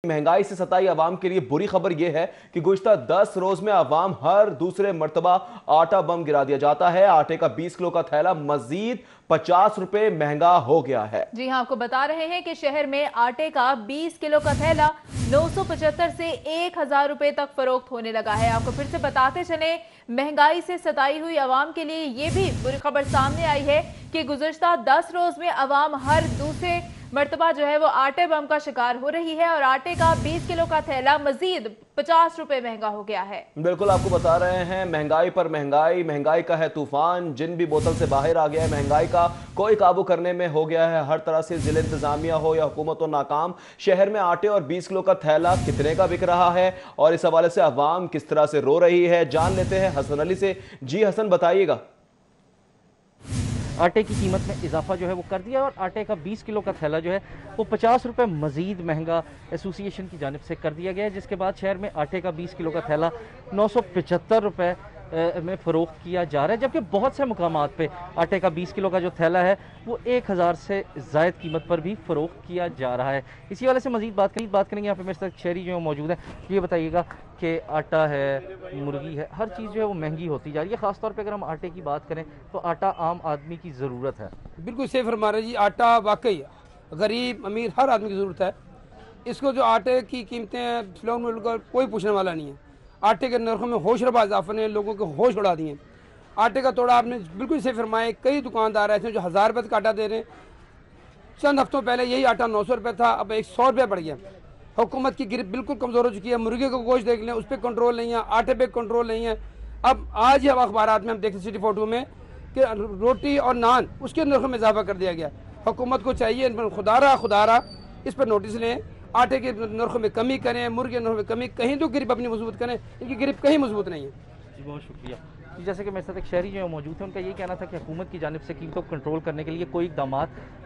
महंगाई से सताई आवाम के लिए बुरी खबर यह है कि गुज़िश्ता 10 रोज में आवाम हर दूसरे मर्तबा आटा बम गिरा दिया जाता है। आटे का 20 किलो का थैला मजीद 50 रुपए महंगा हो गया है। जी हां, आपको बता रहे हैं कि शहर में आटे का 20 किलो का थैला 975 से 1000 रुपए तक फरोख्त होने लगा है। आपको फिर से बताते चले, महंगाई से सताई हुई आवाम के लिए ये भी बुरी खबर सामने आई है कि गुज़िश्ता 10 रोज में आवाम हर दूसरे मर्तबा जो है वो आटे बम का शिकार हो रही है और आटे का 20 किलो का थैला मजीद 50 रुपए महंगा हो गया है। बिल्कुल आपको बता रहे हैं, महंगाई पर महंगाई, महंगाई का है तूफान, जिन भी बोतल से बाहर आ गया है। महंगाई का कोई काबू करने में हो गया है हर तरह से, जिला इंतजामिया हो या हुकूमत हो नाकाम। शहर में आटे और 20 किलो का थैला कितने का बिक रहा है और इस हवाले से अवाम किस तरह से रो रही है, जान लेते हैं हसन अली से। जी हसन, बताइएगा। आटे की कीमत में इजाफा जो है वो कर दिया और आटे का 20 किलो का थैला जो है वो 50 रुपये मज़ीद महंगा एसोसिएशन की जानिब से कर दिया गया है, जिसके बाद शहर में आटे का 20 किलो का थैला 975 रुपये में फ़रोख्त किया जा रहा है, जबकि बहुत से मुकामात पे आटे का 20 किलो का जो थैला है वो 1000 से ज़ायद कीमत पर भी फ़रोख्त किया जा रहा है। इसी वाले से मज़ीद बात करेंगे। यहाँ पे मेरे साथ शहरी जो मौजूद है, ये बताइएगा कि आटा है, मुर्गी है, हर चीज़ जो है वो महंगी होती जा रही है। ख़ासतौर पर अगर हम आटे की बात करें तो आटा आम आदमी की ज़रूरत है। बिल्कुल सही फरमा रहे जी, आटा वाकई गरीब अमीर हर आदमी की ज़रूरत है। इसको जो आटे की कीमतें फ्लोर मिल का कोई पूछने वाला नहीं है। आटे के नरखों में होश रबा इजाफा ने लोगों के होश उड़ा दिए। आटे का तोड़ा आपने बिल्कुल सही फरमाया, कई दुकानदार ऐसे जो 1000 रुपये का आटा दे रहे हैं। चंद हफ्तों पहले यही आटा 900 रुपये था, अब 100 रुपये बढ़ गया। हुकूमत की गिरफ्त बिल्कुल कमज़ोर हो चुकी है। मुर्गे का गोश्त देख लें, उस पर कंट्रोल नहीं है, आटे पे कंट्रोल नहीं है। अब आज ही अखबार में हम देखते सिटी फोटो में कि रोटी और नान उसके नरखों में इजाफा कर दिया गया। हुकूमत को चाहिए इन पर खुदारा इस पर नोटिस लें, आटे के नरखों में कमी करें, मुर्गे के नरखों में कमी, कहीं तो गिरफ्त अपनी मजबूत करें। इनकी गिरफ्त कहीं मजबूत नहीं है। जी बहुत शुक्रिया। जैसे कि मेरे साथ एक शहरी जो मौजूद है, उनका ये कहना था कि हुकूमत की जानिब से कीमतों को कंट्रोल करने के लिए कोई इकदाम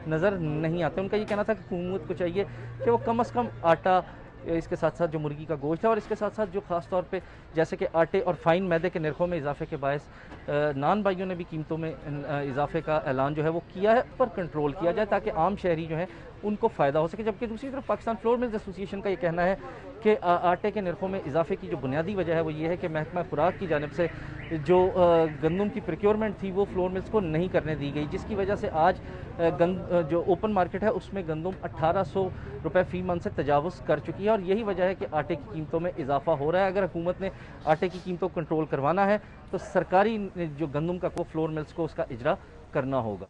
नज़र नहीं आते। उनका ये कहना था कि हुकूमत को चाहिए कि वो कम अज़ कम आटा, इसके साथ साथ जो मुर्गी का गोश्त है और इसके साथ साथ जो ख़ास तौर पे जैसे कि आटे और फ़ाइन मैदे के नरखों में इजाफे के बायस नान भाइयों ने भी कीमतों में इजाफे का ऐलान जो है वो किया है, पर कंट्रोल किया जाए ताकि आम शहरी जो है उनको फ़ायदा हो सके। जबकि दूसरी तरफ पाकिस्तान फ्लोर मिल्स एसोसिएशन का ये कहना है कि आटे के नरखों में इजाफे की जो बुनियादी वजह है वो ये है कि महकमा खुराक की जानिब से जो गंदम की प्रोक्योरमेंट थी वो फ्लोर मिल्स को नहीं करने दी गई, जिसकी वजह से आज जो ओपन मार्केट है उसमें गंदम 1800 रुपये फ़ी मन से तजावुज़ कर चुकी है और यही वजह है कि आटे की कीमतों में इजाफा हो रहा है। अगर हुकूमत ने आटे की कीमतों को कंट्रोल करवाना है तो सरकारी जो गंदम का को फ्लोर मिल्स को उसका इजरा करना होगा।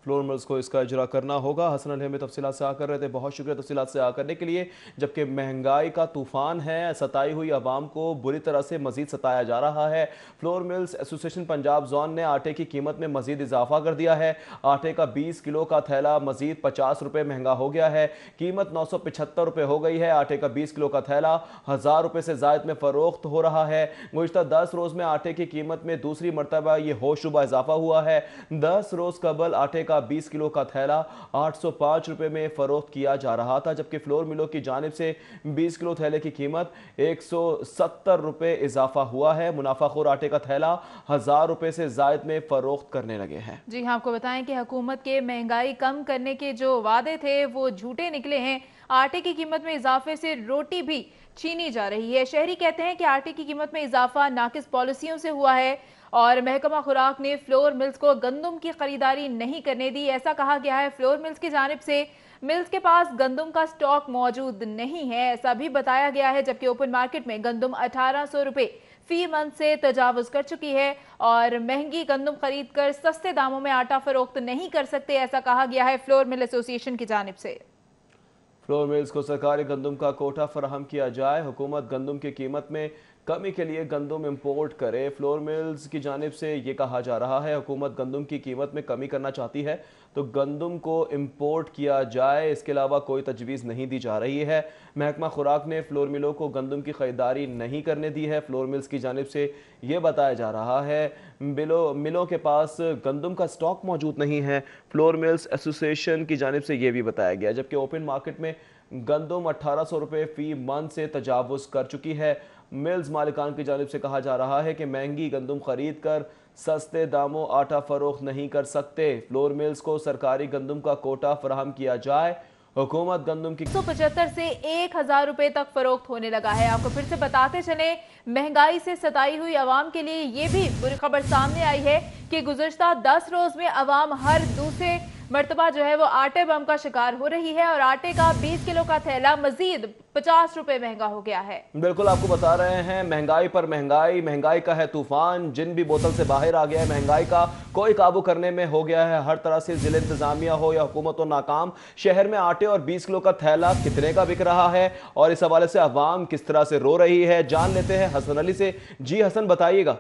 फ्लोर मिल्स को इसका इजरा करना होगा। हसन अली हमें तफसीलात से आकर रहे थे, बहुत शुक्रिया तफसीलात से आकर करने के लिए। जबकि महंगाई का तूफान है, सताई हुई आवाम को बुरी तरह से मजीद सताया जा रहा है। Flour mills association Punjab zone ने आटे की कीमत में मजीद इजाफा कर दिया है। आटे का 20 किलो का थैला मजीद 50 रुपये महंगा हो गया है। कीमत 975 रुपये हो गई है। आटे का 20 किलो का थैला 1000 रुपये से ज़ायद में फ़रोख्त हो रहा है। गुज़िश्ता 10 रोज़ में आटे की कीमत में दूसरी मरतबा ये होशरुबा इजाफा हुआ है। 10 रोज़ कबल आटे का 20 किलो का थैला 805 रुपए में फरोख्त किया जा रहा था, जबकि फ्लोर मिलों की जानिब से 20 किलो थैले की कीमत 170 रुपए इजाफा हुआ है। मुनाफाखोर आटे का थैला 1000 रुपए से जायद में फरोख्त करने लगे हैं। जी हाँ, आपको बताएं कि हुकूमत के महंगाई कम करने के जो वादे थे वो झूठे निकले हैं। आटे की कीमत में इजाफे से रोटी भी छीनी जा रही है। शहरी कहते हैं कि आटे की कीमत में इजाफा नाकिस पॉलिसियों से हुआ है और महकमा खुराक ने फ्लोर मिल्स को गंदम की खरीदारी नहीं करने दी। ऐसा कहा गया है फ्लोर मिल्स की जानिब से मिल्स के पास गंदम का स्टॉक मौजूद नहीं है, ऐसा भी बताया गया है। जबकि ओपन मार्केट में गंदम 1800 रुपये फी मन से तजावुज कर चुकी है और महंगी गंदम खरीद कर सस्ते दामों में आटा फरोख्त नहीं कर सकते, ऐसा कहा गया है फ्लोर मिल एसोसिएशन की जानिब से। फ्लोर मिल्स को सरकारी गंदम का कोटा फराहम किया जाए। हुकूमत गंदम की कीमत में कमी के लिए गंदम इंपोर्ट करे। फ्लोर मिल्स की जानिब से ये कहा जा रहा है हुकूमत गंदम की कीमत में कमी करना चाहती है तो गंदम को इंपोर्ट किया जाए, इसके अलावा कोई तजवीज़ नहीं दी जा रही है। महकमा खुराक ने फ्लोर मिलों को गंदम की ख़रीदारी नहीं करने दी है। फ्लोर मिल्स की जानिब से ये बताया जा रहा है मिलों के पास गंदम का स्टॉक मौजूद नहीं है। फ्लोर मिल्स एसोसिएशन की जानिब से ये भी बताया गया, जबकि ओपन मार्केट में गंदम 1800 रुपये फ़ी मन से तजावुज़ कर चुकी है। मिल्स मालिकान की जानिब से कहा जा रहा है कि महंगी गंदम खरीद कर सस्ते दामों आटा फरोख्त नहीं कर सकते। फ्लोर मिल्स को सरकारी गंदम का कोटा फराहम किया जाए। हुकूमत गंदम की 175 से 1000 रुपए तक फरोख्त होने लगा है। आपको फिर से बताते चले, महंगाई से सताई हुई आवाम के लिए ये भी बुरी खबर सामने आई है कि गुज़श्ता 10 रोज में आवाम हर दूसरे मर्तबा जो है वो आटे बम का शिकार हो रही है और आटे का 20 किलो का थैला मजीद 50 रुपए महंगा हो गया है। बिल्कुल आपको बता रहे हैं, महंगाई पर महंगाई, महंगाई का है तूफान, जिन भी बोतल से बाहर आ गया है। महंगाई का कोई काबू करने में हो गया है हर तरह से, जिला इंतजामिया हो या हुकूमत हो नाकाम। शहर में आटे और 20 किलो का थैला कितने का बिक रहा है और इस हवाले से अवाम किस तरह से रो रही है, जान लेते हैं हसन अली से। जी हसन, बताइएगा।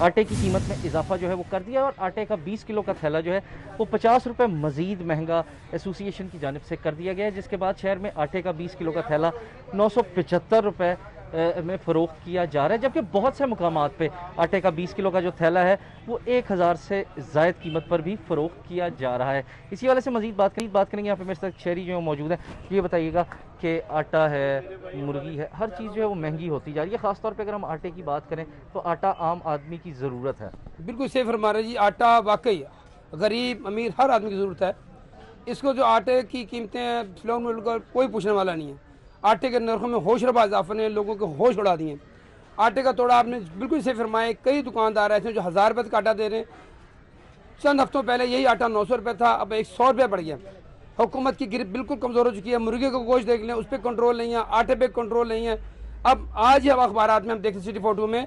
आटे की कीमत में इजाफा जो है वो कर दिया और आटे का 20 किलो का थैला जो है वो 50 रुपये मज़ीद महंगा एसोसिएशन की जानिब से कर दिया गया है, जिसके बाद शहर में आटे का 20 किलो का थैला 975 रुपये में फ़रोख्त किया जा रहा है, जबकि बहुत से मुकामात पे आटे का 20 किलो का जो थैला है वो 1000 से ज़ायद कीमत पर भी फ़रोख्त किया जा रहा है। इसी वाले से मज़ीद बात करेंगे। यहाँ पे मेरे साथ शहरी जो मौजूद है, ये बताइएगा कि आटा है, मुर्गी है, हर चीज़ जो है वो महंगी होती जा रही है। ख़ासतौर पर अगर हम आटे की बात करें तो आटा आम आदमी की ज़रूरत है। बिल्कुल सही फरमा रहे जी। आटा वाकई गरीब अमीर हर आदमी की ज़रूरत है। इसको जो आटे की कीमतें फ्लोर मिल कर कोई पूछने वाला नहीं है। आटे के नरखों में होश रबा इजाफा ने लोगों के होश उड़ा दिए। आटे का तोड़ा आपने बिल्कुल सही फरमाया। कई दुकानदार ऐसे जो 1000 रुपये का आटा दे रहे हैं। चंद हफ्तों पहले यही आटा 900 रुपये था, अब 100 रुपये बढ़ गया। हुकूमत की गिरफ्त बिल्कुल कमज़ोर हो चुकी है। मुर्गे का गोश्त देख लें, उस पर कंट्रोल नहीं है, आटे पे कंट्रोल नहीं है। अब आज ही अब अखबार में हम देखते सिटी फोटो में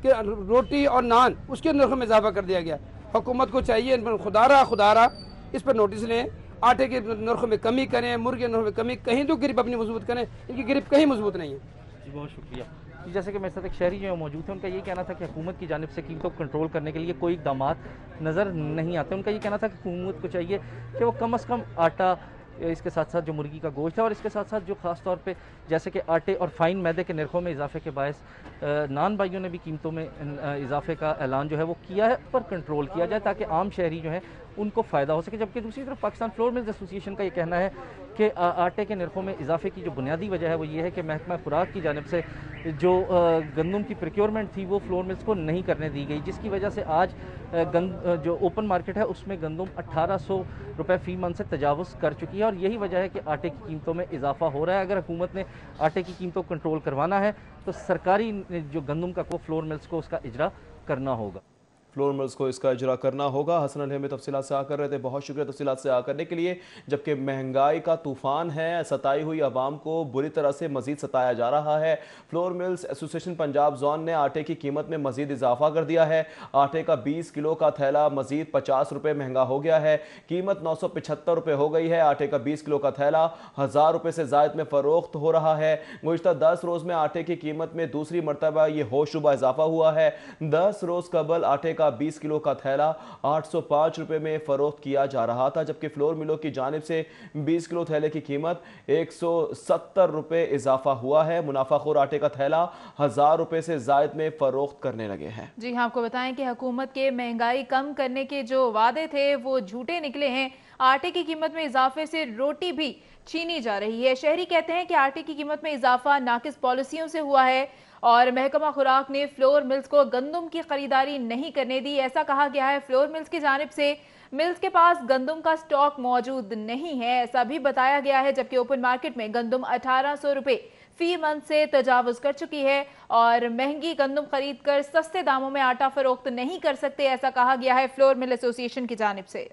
कि रोटी और नान उसके नरखों में इजाफा कर दिया गया। हुकूमत को चाहिए इन पर खुदारा इस पर नोटिस लें, आटे के नरखों में कमी करें, मुर्गे के नरखों में कमी, कहीं तो गिरफ्त अपनी मजबूत करें। इनकी गिरफ्त कहीं मजबूत नहीं है। जी बहुत शुक्रिया। जैसे कि मेरे साथ एक शहरी जो मौजूद थे, उनका ये कहना था कि हुकूमत की जानिब से कीमतों को कंट्रोल करने के लिए कोई इकदाम नज़र नहीं आते। उनका ये कहना था कि हुकूमत को चाहिए कि वो कम अज़ कम आटा, इसके साथ साथ जो मुर्गी का गोश्त है और इसके साथ साथ जो ख़ास तौर पे जैसे कि आटे और फ़ाइन मैदे के नरखों में इजाफे के बायस नान भाइयों ने भी कीमतों में इजाफे का ऐलान जो है वो किया है, पर कंट्रोल किया जाए ताकि आम शहरी जो है उनको फ़ायदा हो सके। जबकि दूसरी तरफ पाकिस्तान फ्लोर मिल्स एसोसिएशन का ये कहना है कि आटे के नरखों में इजाफे की जो बुनियादी वजह है वो ये है कि महकमा खुराक की जानिब से जो गंदम की प्रोक्योरमेंट थी वो फ्लोर मिल्स को नहीं करने दी गई, जिसकी वजह से आज जो ओपन मार्केट है उसमें गंदम 1800 रुपये फ़ी मन से तजावुज़ कर चुकी है और यही वजह है कि आटे की कीमतों में इजाफा हो रहा है। अगर हुकूमत ने आटे की कीमतों को कंट्रोल करवाना है तो सरकारी जो गंदम का को फ्लोर मिल्स को उसका इजरा करना होगा। फ्लोर मिल्स को इसका इजरा करना होगा। हसन अली हमें तफसीलात से आकर रहे थे, बहुत शुक्रिया तफसीलात से आकर करने के लिए। जबकि महंगाई का तूफान है, सताई हुई आवाम को बुरी तरह से मजीद सताया जा रहा है। Flour mills association Punjab zone ने आटे की कीमत में मजीद इजाफा कर दिया है। आटे का 20 किलो का थैला मजीद 50 रुपये महंगा हो गया है। कीमत 975 रुपये हो गई है। आटे का 20 किलो का थैला 1000 रुपये से ज़ायद में फ़रोख्त हो रहा है। गुज़श्ता 10 रोज़ में आटे की कीमत में दूसरी मरतबा ये होशरुबा इजाफा हुआ है। 10 रोज़ कबल आटे का 20 किलो का थैला 805 रुपए में फरोख्त किया जा रहा था, जबकि फ्लोर मिलों की जानिब से 20 किलो थैले की कीमत 170 रुपए इजाफा हुआ है। मुनाफाखोर आटे का थैला 1000 रुपए से जायद में फरोख्त करने लगे हैं। जी हाँ, आपको बताएं कि हुकूमत के महंगाई कम करने के जो वादे थे वो झूठे निकले हैं। आटे की कीमत में इजाफे से रोटी भी छीनी जा रही है। शहरी कहते हैं कि आटे की कीमत में इजाफा नाकिस पॉलिसियों से हुआ है और महकमा खुराक ने फ्लोर मिल्स को गंदम की खरीदारी नहीं करने दी। ऐसा कहा गया है फ्लोर मिल्स की जानिब से मिल्स के पास गंदम का स्टॉक मौजूद नहीं है, ऐसा भी बताया गया है। जबकि ओपन मार्केट में गंदम 1800 रुपये फी मन से तजावुज कर चुकी है और महंगी गंदम खरीद कर सस्ते दामों में आटा फरोख्त नहीं कर सकते, ऐसा कहा गया है फ्लोर मिल एसोसिएशन की जानिब से।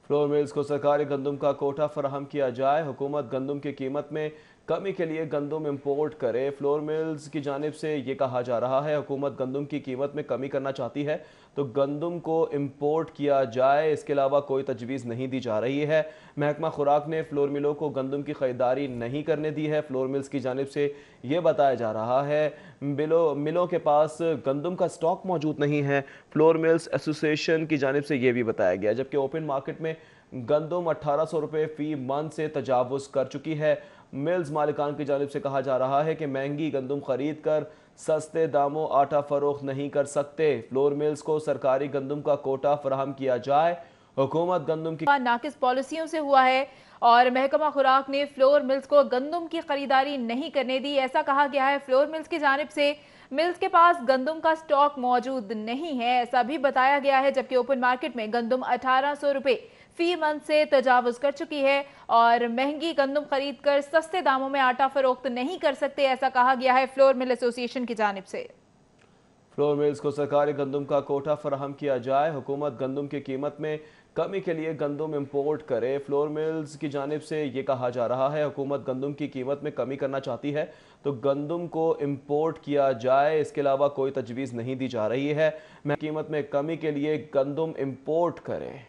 फ्लोर मिल्स को सरकारी गंदम का कोटा फराहम किया जाए। हुकूमत गंदम की कीमत में कमी के लिए गंदम इंपोर्ट करे। फ्लोर मिल्स की जानिब से ये कहा जा रहा है हुकूमत गंदम की कीमत में कमी करना चाहती है तो गंदम को इंपोर्ट किया जाए, इसके अलावा कोई तजवीज़ नहीं दी जा रही है। महकमा खुराक ने फ्लोर मिलों को गंदम की खरीदारी नहीं करने दी है। फ्लोर मिल्स की जानिब से ये बताया जा रहा है मिलों के पास गंदम का स्टॉक मौजूद नहीं है। फ्लोर मिल्स एसोसिएशन की जानिब से ये भी बताया गया, जबकि ओपन मार्केट में गंदम 1800 रुपये फ़ी मन से तजावुज़ कर चुकी है। मिल्स मालिकान की जानिब से कहा जा रहा है कि महंगी गंदम खरीद कर सस्ते दामों आटा फरोख्त नहीं कर सकते। फ्लोर मिल्स को सरकारी गंदम का कोटा फराहम किया जाए। हुकूमत गंदम की नाकिस पॉलिसियों से हुआ है और महकमा खुराक ने फ्लोर मिल्स को गंदम की खरीदारी नहीं करने दी, ऐसा कहा गया है फ्लोर मिल्स की जानिब से मिल्स के पास गंदम का स्टॉक मौजूद नहीं है, ऐसा भी बताया गया है। जबकि ओपन मार्केट में गंदम 1800 रुपये फी मन से तजावुज कर चुकी है और महंगी गंदम खरीद कर सस्ते दामों में आटा फरोख्त नहीं कर सकते, ऐसा कहा गया है फ्लोर मिल एसोसिएशन की जानिब से। फ्लोर मिल्स को सरकारी गंदम का कोटा फराहम किया जाए, हुकूमत गंदम की कीमत में कमी के लिए गंदम इंपोर्ट करे। फ्लोर मिल्स की जानिब से ये कहा जा रहा है हुकूमत गंदम की कीमत में कमी करना चाहती है तो गंदम को इंपोर्ट किया जाए, इसके अलावा कोई तजवीज़ नहीं दी जा रही है। कीमत में कमी के लिए गंदम इंपोर्ट करें।